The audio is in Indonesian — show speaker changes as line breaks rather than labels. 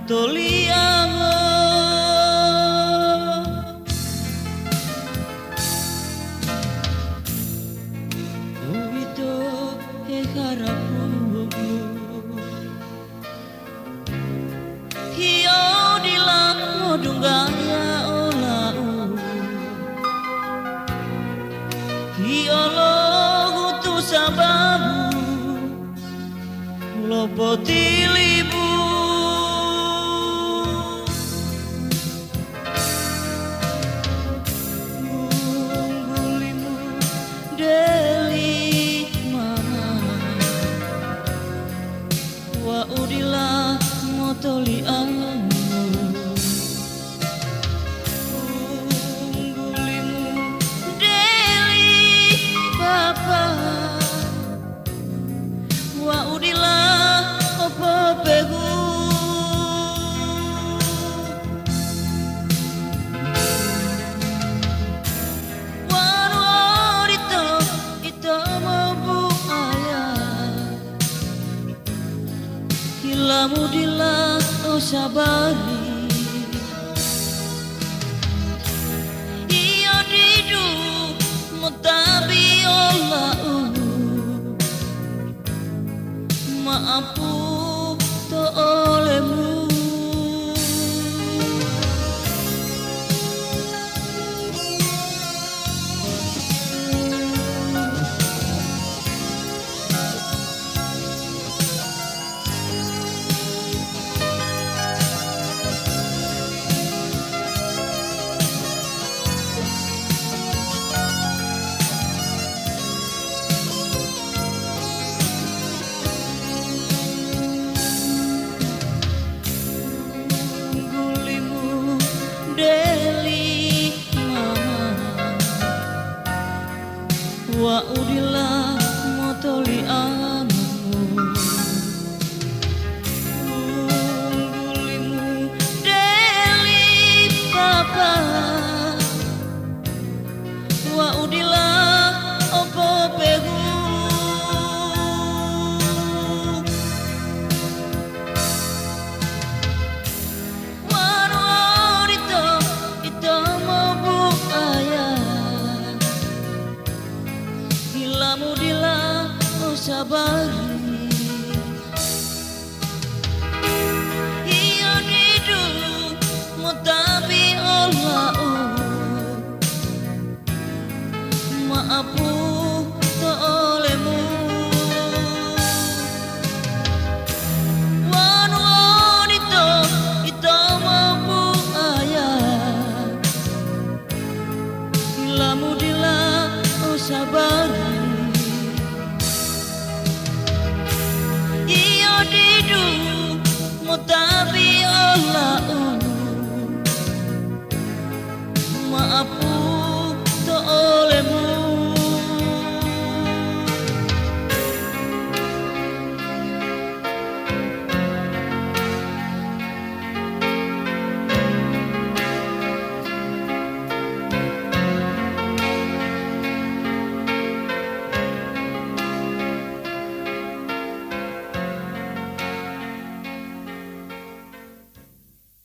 toliango Uito e harapu Hio dilang modunggaya olau Hio lo hutu sababu Lopo tilibu Munggulimu deli mama Wa udilah motoli amu Munggulimu deli papa Wa udilah opo pegu Wanu orito ito mobu ayah Hilamu dilah o sabari Iyo didu mutabi olau Maapu to olehmu Wa udilah motoli amu Munggulimu deli papa Wa udilah opo pegu Wanu orito ito mobu ayah Hilamu dilah o sabari